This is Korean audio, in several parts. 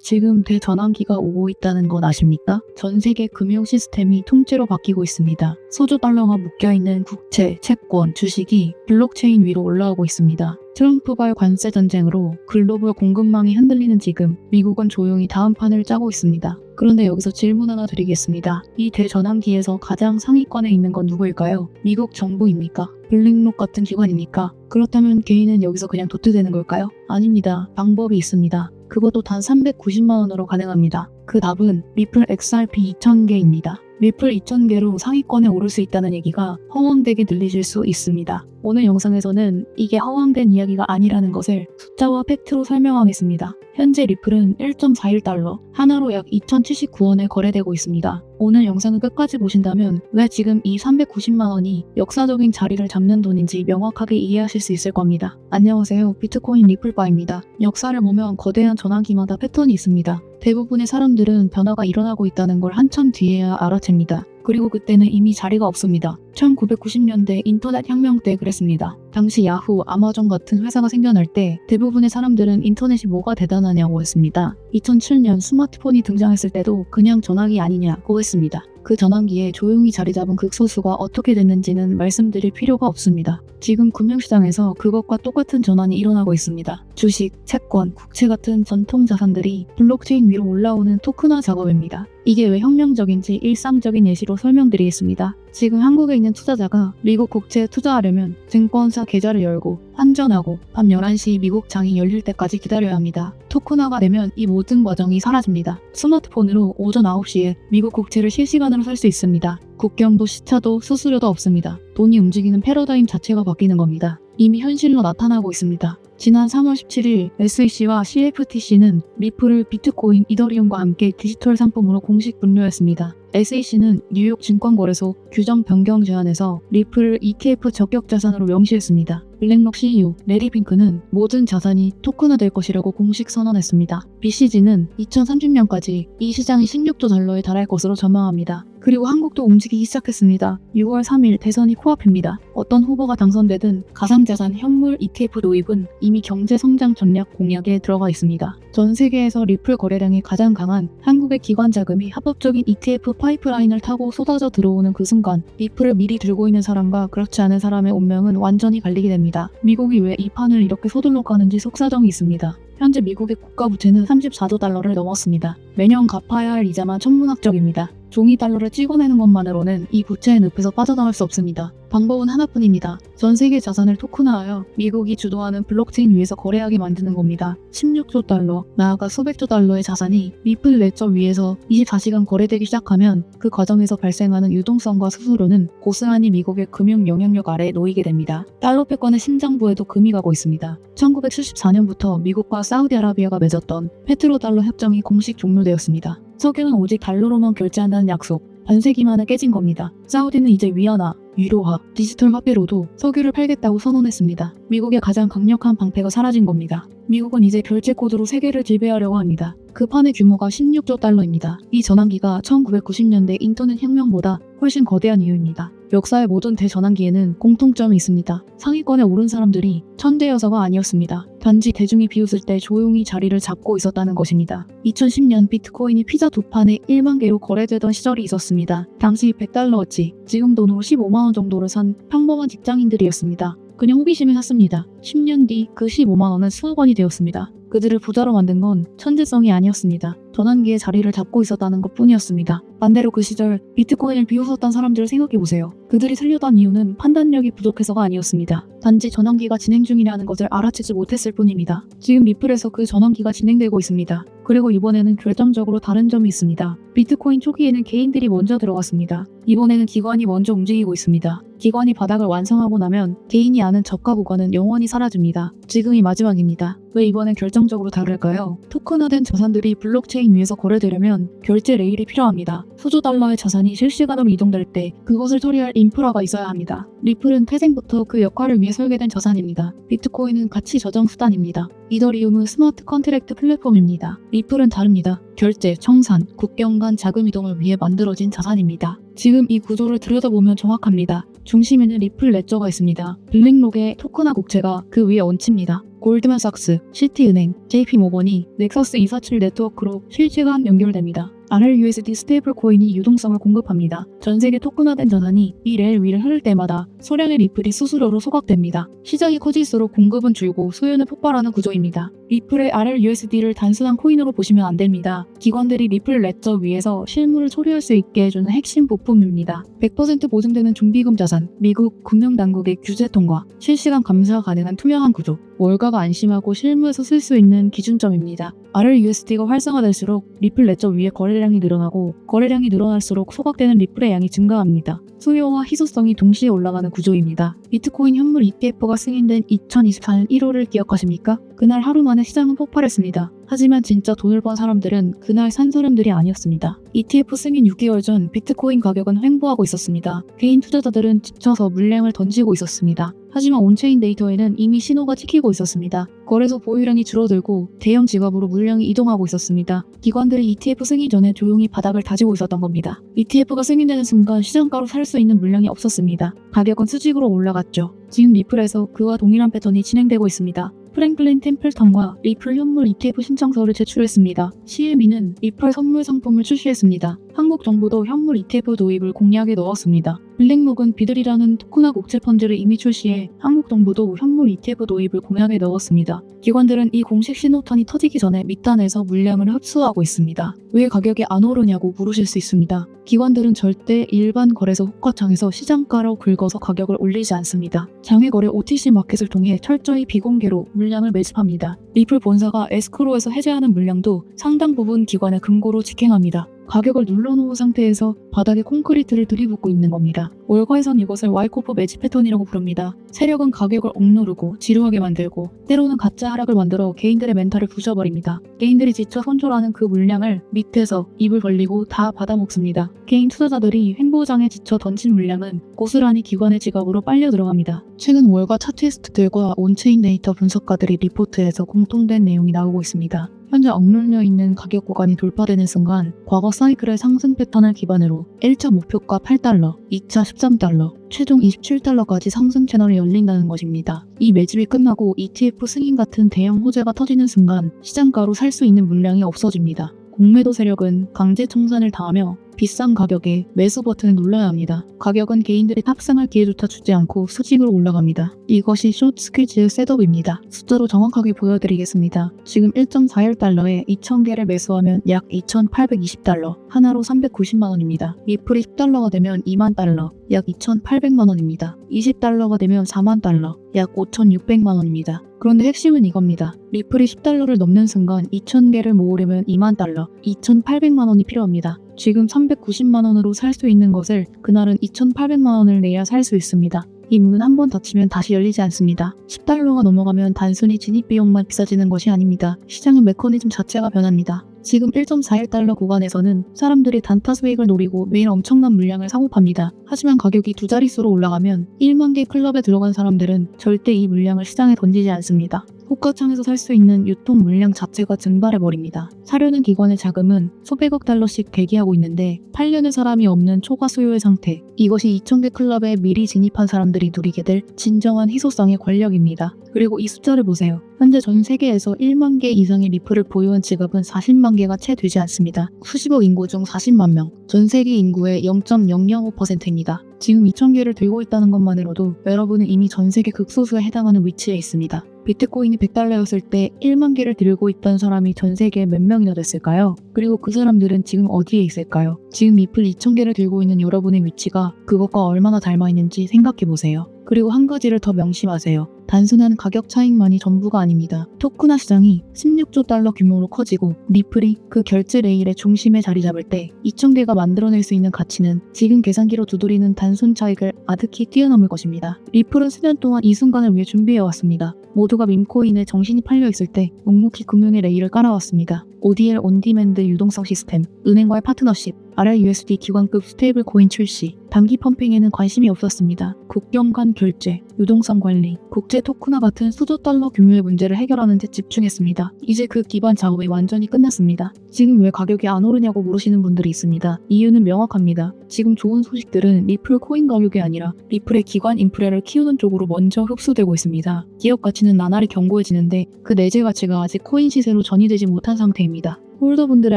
지금 대전환기가 오고 있다는 건 아십니까? 전 세계 금융 시스템이 통째로 바뀌고 있습니다. 수조 달러가 묶여있는 국채, 채권, 주식이 블록체인 위로 올라오고 있습니다. 트럼프발 관세 전쟁으로 글로벌 공급망이 흔들리는 지금 미국은 조용히 다음 판을 짜고 있습니다. 그런데 여기서 질문 하나 드리겠습니다. 이 대전환기에서 가장 상위권에 있는 건 누구일까요? 미국 정부입니까? 블랙록 같은 기관입니까? 그렇다면 개인은 여기서 그냥 도태되는 걸까요? 아닙니다. 방법이 있습니다. 그것도 단 390만 원으로 가능합니다. 그 답은 리플 XRP 2000개입니다. 리플 2000개로 상위권에 오를 수 있다는 얘기가 허황되게 들리실 수 있습니다. 오늘 영상에서는 이게 허황된 이야기가 아니라는 것을 숫자와 팩트로 설명하겠습니다. 현재 리플은 1.41달러, 하나로 약 2079원에 거래되고 있습니다. 오늘 영상을 끝까지 보신다면 왜 지금 이 390만 원이 역사적인 자리를 잡는 돈인지 명확하게 이해하실 수 있을 겁니다. 안녕하세요. 비트코인 리플바입니다. 역사를 보면 거대한 전환기마다 패턴이 있습니다. 대부분의 사람들은 변화가 일어나고 있다는 걸 한참 뒤에야 알아챕니다. 그리고 그때는 이미 자리가 없습니다. 1990년대 인터넷 혁명 때 그랬습니다. 당시 야후, 아마존 같은 회사가 생겨날 때 대부분의 사람들은 인터넷이 뭐가 대단하냐고 했습니다. 2007년 스마트폰이 등장했을 때도 그냥 전화기 아니냐고 했습니다. 그 전환기에 조용히 자리 잡은 극소수가 어떻게 됐는지는 말씀드릴 필요가 없습니다. 지금 금융시장에서 그것과 똑같은 전환이 일어나고 있습니다. 주식, 채권, 국채 같은 전통 자산들이 블록체인 위로 올라오는 토큰화 작업입니다. 이게 왜 혁명적인지 일상적인 예시로 설명드리겠습니다. 지금 한국에 있는 투자자가 미국 국채에 투자하려면 증권사 계좌를 열고 환전하고 밤 11시 미국 장이 열릴 때까지 기다려야 합니다. 토큰화가 되면 이 모든 과정이 사라집니다. 스마트폰으로 오전 9시에 미국 국채를 실시간으로 살 수 있습니다. 국경도 시차도 수수료도 없습니다. 돈이 움직이는 패러다임 자체가 바뀌는 겁니다. 이미 현실로 나타나고 있습니다. 지난 3월 17일 SEC와 CFTC는 리플을 비트코인, 이더리움과 함께 디지털 상품으로 공식 분류했습니다. SEC는 뉴욕 증권거래소 규정 변경 제안에서 리플을 ETF 적격 자산으로 명시했습니다. 블랙록 CEO 레리 핑크는 모든 자산이 토큰화될 것이라고 공식 선언했습니다. BCG는 2030년까지 이 시장이 16조 달러에 달할 것으로 전망합니다. 그리고 한국도 움직이기 시작했습니다. 6월 3일 대선이 코앞입니다. 어떤 후보가 당선되든 가상자산 현물 ETF 도입은 이미 경제성장 전략 공약에 들어가 있습니다. 전 세계에서 리플 거래량이 가장 강한 한국의 기관 자금이 합법적인 ETF 파이프라인을 타고 쏟아져 들어오는 그 순간 리플을 미리 들고 있는 사람과 그렇지 않은 사람의 운명은 완전히 갈리게 됩니다. 미국이 왜 이 판을 이렇게 서둘러 가는지 속사정이 있습니다. 현재 미국의 국가부채는 34조 달러를 넘었습니다. 매년 갚아야 할 이자만 천문학적입니다. 종이 달러를 찍어내는 것만으로는 이 부채의 늪에서 빠져나올 수 없습니다. 방법은 하나뿐입니다. 전 세계 자산을 토큰화하여 미국이 주도하는 블록체인 위에서 거래하게 만드는 겁니다. 16조 달러, 나아가 수백조 달러의 자산이 리플 레저 위에서 24시간 거래되기 시작하면 그 과정에서 발생하는 유동성과 수수료는 고스란히 미국의 금융 영향력 아래에 놓이게 됩니다. 달러 패권의 심장부에도 금이 가고 있습니다. 1974년부터 미국과 사우디아라비아가 맺었던 페트로달러 협정이 공식 종료되었습니다. 석유는 오직 달러로만 결제한다는 약속, 반세기 만에 깨진 겁니다. 사우디는 이제 위안화, 유로화, 디지털 화폐로도 석유를 팔겠다고 선언했습니다. 미국의 가장 강력한 방패가 사라진 겁니다. 미국은 이제 결제 코드로 세계를 지배하려고 합니다. 그 판의 규모가 16조 달러입니다. 이 전환기가 1990년대 인터넷 혁명보다 훨씬 거대한 이유입니다. 역사의 모든 대전환기에는 공통점이 있습니다. 상위권에 오른 사람들이 천재여서가 아니었습니다. 단지 대중이 비웃을 때 조용히 자리를 잡고 있었다는 것입니다. 2010년 비트코인이 피자 두 판에 1만 개로 거래되던 시절이 있었습니다. 당시 100달러어치, 지금 돈으로 15만 원 정도를 산 평범한 직장인들이었습니다. 그냥 호기심에 샀습니다. 10년 뒤 그 15만 원은 수억 원이 되었습니다. 그들을 부자로 만든 건 천재성이 아니었습니다. 전환기에 자리를 잡고 있었다는 것 뿐이었습니다. 반대로 그 시절 비트코인을 비웃었던 사람들을 생각해보세요. 그들이 틀렸던 이유는 판단력이 부족해서가 아니었습니다. 단지 전환기가 진행 중이라는 것을 알아채지 못했을 뿐입니다. 지금 리플에서 그 전환기가 진행되고 있습니다. 그리고 이번에는 결정적으로 다른 점이 있습니다. 비트코인 초기에는 개인들이 먼저 들어갔습니다. 이번에는 기관이 먼저 움직이고 있습니다. 기관이 바닥을 완성하고 나면 개인이 아는 저가 구간은 영원히 사라집니다. 지금이 마지막입니다. 왜 이번엔 결정적으로 다를까요? 토큰화된 자산들이 블록체인 위에서 거래되려면 결제 레일이 필요합니다. 수조 달러의 자산이 실시간으로 이동될 때 그것을 처리할 인프라가 있어야 합니다. 리플은 태생부터 그 역할을 위해 설계된 자산입니다. 비트코인은 가치 저장 수단입니다. 이더리움은 스마트 컨트랙트 플랫폼입니다. 리플은 다릅니다. 결제, 청산, 국경 간 자금 이동을 위해 만들어진 자산입니다. 지금 이 구조를 들여다보면 정확합니다. 중심에는 리플 레저가 있습니다. 블랙록의 토큰화 국채가 그 위에 얹힙니다. 골드만삭스, 시티은행, JP모건이 넥서스 247 네트워크로 실시간 연결됩니다. RLUSD 스테이블 코인이 유동성을 공급합니다. 전 세계 토큰화된 자산이 이 레일 위를 흐를 때마다 소량의 리플이 수수료로 소각됩니다. 시장이 커질수록 공급은 줄고 수요는 폭발하는 구조입니다. 리플의 RLUSD를 단순한 코인으로 보시면 안 됩니다. 기관들이 리플 레저 위에서 실물을 처리할 수 있게 해주는 핵심 부품입니다. 100% 보증되는 준비금 자산, 미국 금융당국의 규제 통과, 실시간 감사 가능한 투명한 구조, 월가가 안심하고 실무에서 쓸 수 있는 기준점입니다. RLUSD가 활성화될수록 리플 레저 위에 거래량이 늘어나고 거래량이 늘어날수록 소각되는 리플의 양이 증가합니다. 수요와 희소성이 동시에 올라가는 구조입니다. 비트코인 현물 ETF가 승인된 2024년 1월을 기억하십니까? 그날 하루 만에 시장은 폭발했습니다. 하지만 진짜 돈을 번 사람들은 그날 산 사람들이 아니었습니다. ETF 승인 6개월 전 비트코인 가격은 횡보하고 있었습니다. 개인 투자자들은 지쳐서 물량을 던지고 있었습니다. 하지만 온체인 데이터에는 이미 신호가 찍히고 있었습니다. 거래소 보유량이 줄어들고 대형 지갑으로 물량이 이동하고 있었습니다. 기관들이 ETF 승인 전에 조용히 바닥을 다지고 있었던 겁니다. ETF가 승인되는 순간 시장가로 살 수 있는 물량이 없었습니다. 가격은 수직으로 올라갔죠. 지금 리플에서 그와 동일한 패턴이 진행되고 있습니다. 프랭클린 템플턴과 리플 현물 ETF 신청서를 제출했습니다. CME는 리플 선물 상품을 출시했습니다. 한국 정부도 현물 ETF 도입을 공약에 넣었습니다. 블랙록은 비들이라는 토큰화 국채 펀드를 이미 출시해 한국 정부도 현물 ETF 도입을 공약에 넣었습니다. 기관들은 이 공식 신호탄이 터지기 전에 밑단에서 물량을 흡수하고 있습니다. 왜 가격이 안 오르냐고 물으실 수 있습니다. 기관들은 절대 일반 거래소 호가창에서 시장가로 긁어서 가격을 올리지 않습니다. 장외거래 OTC 마켓을 통해 철저히 비공개로 물량을 매집합니다. 리플 본사가 에스크로에서 해제하는 물량도 상당 부분 기관의 금고로 직행합니다. 가격을 눌러놓은 상태에서 바닥에 콘크리트를 들이붓고 있는 겁니다. 월가에선 이것을 와이코프 매집 패턴이라고 부릅니다. 세력은 가격을 억누르고 지루하게 만들고 때로는 가짜 하락을 만들어 개인들의 멘탈을 부셔버립니다. 개인들이 지쳐 손절하는 그 물량을 밑에서 입을 벌리고 다 받아먹습니다. 개인 투자자들이 횡보장에 지쳐 던진 물량은 고스란히 기관의 지갑으로 빨려 들어갑니다. 최근 월가 차트리스트들과 온체인 데이터 분석가들이 리포트에서 공통된 내용이 나오고 있습니다. 현재 억눌려 있는 가격 구간이 돌파되는 순간 과거 사이클의 상승 패턴을 기반으로 1차 목표가 8달러, 2차 13달러, 최종 27달러까지 상승 채널이 열린다는 것입니다. 이 매집이 끝나고 ETF 승인 같은 대형 호재가 터지는 순간 시장가로 살 수 있는 물량이 없어집니다. 공매도 세력은 강제 청산을 당하며 비싼 가격에 매수 버튼을 눌러야 합니다. 가격은 개인들이 탑승할 기회조차 주지 않고 수직으로 올라갑니다. 이것이 숏 스퀴즈 셋업입니다. 숫자로 정확하게 보여드리겠습니다. 지금 1.41달러에 2,000개를 매수하면 약 2,820달러, 하나로 390만원입니다. 리플이 10달러가 되면 2만 달러, 약 2,800만원입니다. 20달러가 되면 4만 달러, 약 5,600만원입니다. 그런데 핵심은 이겁니다. 리플이 10달러를 넘는 순간 2,000개를 모으려면 2만 달러, 2,800만원이 필요합니다. 지금 390만원으로 살 수 있는 것을 그날은 2,800만원을 내야 살 수 있습니다. 이 문은 한번 닫히면 다시 열리지 않습니다. 10달러가 넘어가면 단순히 진입 비용만 비싸지는 것이 아닙니다. 시장의 메커니즘 자체가 변합니다. 지금 1.41달러 구간에서는 사람들이 단타 수익을 노리고 매일 엄청난 물량을 사고 팝니다. 하지만 가격이 두 자릿수로 올라가면 1만 개 클럽에 들어간 사람들은 절대 이 물량을 시장에 던지지 않습니다. 호가창에서 살 수 있는 유통 물량 자체가 증발해버립니다. 사려는 기관의 자금은 수백억 달러씩 대기하고 있는데 팔려는 사람이 없는 초과 수요의 상태. 이것이 2,000개 클럽에 미리 진입한 사람들이 누리게 될 진정한 희소성의 권력입니다. 그리고 이 숫자를 보세요. 현재 전 세계에서 1만 개 이상의 리플을 보유한 지갑은 40만 개가 채 되지 않습니다. 수십억 인구 중 40만 명, 전 세계 인구의 0.005%입니다. 지금 2,000개를 들고 있다는 것만으로도 여러분은 이미 전 세계 극소수에 해당하는 위치에 있습니다. 비트코인이 100달러였을 때 1만 개를 들고 있던 사람이 전 세계에 몇 명이나 됐을까요? 그리고 그 사람들은 지금 어디에 있을까요? 지금 리플 2,000개를 들고 있는 여러분의 위치가 그것과 얼마나 닮아 있는지 생각해보세요. 그리고 한 가지를 더 명심하세요. 단순한 가격 차익만이 전부가 아닙니다. 토큰화 시장이 16조 달러 규모로 커지고 리플이 그 결제 레일의 중심에 자리 잡을 때 2,000개가 만들어낼 수 있는 가치는 지금 계산기로 두드리는 단순 차익을 아득히 뛰어넘을 것입니다. 리플은 수년 동안 이 순간을 위해 준비해왔습니다. 모두가 밈코인에 정신이 팔려있을 때 묵묵히 금융의 레일을 깔아왔습니다. ODL 온디맨드 유동성 시스템, 은행과의 파트너십, RIUSD 기관급 스테이블 코인 출시, 단기 펌핑에는 관심이 없었습니다. 국경 간 결제, 유동성 관리, 국제 토큰화 같은 수조 달러 규모의 문제를 해결하는 데 집중했습니다. 이제 그 기반 작업이 완전히 끝났습니다. 지금 왜 가격이 안 오르냐고 물으시는 분들이 있습니다. 이유는 명확합니다. 지금 좋은 소식들은 리플 코인 가격이 아니라 리플의 기관 인프레를 키우는 쪽으로 먼저 흡수되고 있습니다. 기업 가치는 나날이 견고해지는데 그 내재 가치가 아직 코인 시세로 전이되지 못한 상태입니다. 홀더분들의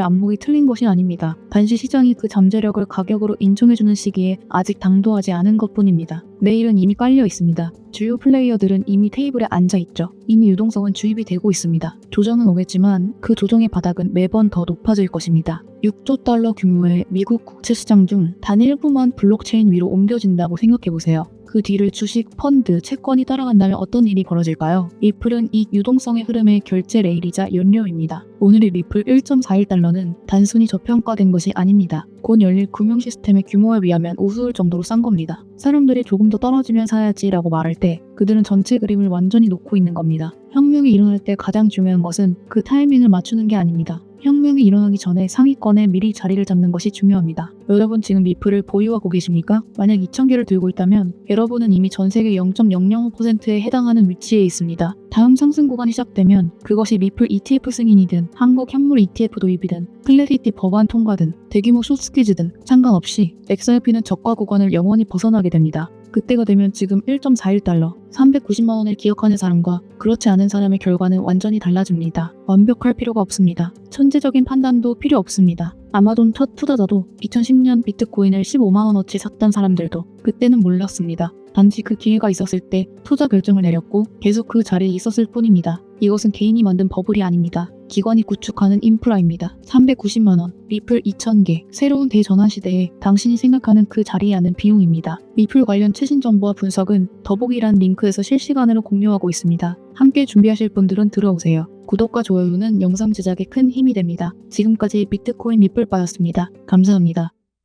안목이 틀린 것이 아닙니다. 단시 시장이 그 잠재력을 가격으로 인정해주는 시기에 아직 당도하지 않은 것뿐입니다. 내일은 이미 깔려 있습니다. 주요 플레이어들은 이미 테이블에 앉아 있죠. 이미 유동성은 주입이 되고 있습니다. 조정은 오겠지만 그 조정의 바닥은 매번 더 높아질 것입니다. 6조 달러 규모의 미국 국채 시장 중 단 일부만 블록체인 위로 옮겨진다고 생각해보세요. 그 뒤를 주식, 펀드, 채권이 따라간다면 어떤 일이 벌어질까요? 리플은 이 유동성의 흐름의 결제 레일이자 연료입니다. 오늘의 리플 1.41달러는 단순히 저평가된 것이 아닙니다. 곧 열릴 금융 시스템의 규모에 비하면 우스울 정도로 싼 겁니다. 사람들이 조금 더 떨어지면 사야지라고 말할 때 그들은 전체 그림을 완전히 놓고 있는 겁니다. 혁명이 일어날 때 가장 중요한 것은 그 타이밍을 맞추는 게 아닙니다. 혁명이 일어나기 전에 상위권에 미리 자리를 잡는 것이 중요합니다. 여러분 지금 리플을 보유하고 계십니까? 만약 2,000개를 들고 있다면 여러분은 이미 전세계 0.005%에 해당하는 위치에 있습니다. 다음 상승 구간이 시작되면 그것이 리플 ETF 승인이든 한국 현물 ETF 도입이든 클래리티 법안 통과든 대규모 숏스퀴즈든 상관없이 XRP는 저가 구간을 영원히 벗어나게 됩니다. 그때가 되면 지금 1.41달러, 390만원을 기억하는 사람과 그렇지 않은 사람의 결과는 완전히 달라집니다. 완벽할 필요가 없습니다. 천재적인 판단도 필요 없습니다. 아마존 첫 투자자도 2010년 비트코인을 15만원어치 샀던 사람들도 그때는 몰랐습니다. 단지 그 기회가 있었을 때 투자 결정을 내렸고 계속 그 자리에 있었을 뿐입니다. 이것은 개인이 만든 버블이 아닙니다. 기관이 구축하는 인프라입니다. 390만원, 리플 2,000개, 새로운 대전환 시대에 당신이 생각하는 그 자리에 하는 비용입니다. 리플 관련 최신 정보와 분석은 더보기란 링크에서 실시간으로 공유하고 있습니다. 함께 준비하실 분들은 들어오세요. 구독과 좋아요는 영상 제작에 큰 힘이 됩니다. 지금까지 비트코인 리플바였습니다. 감사합니다.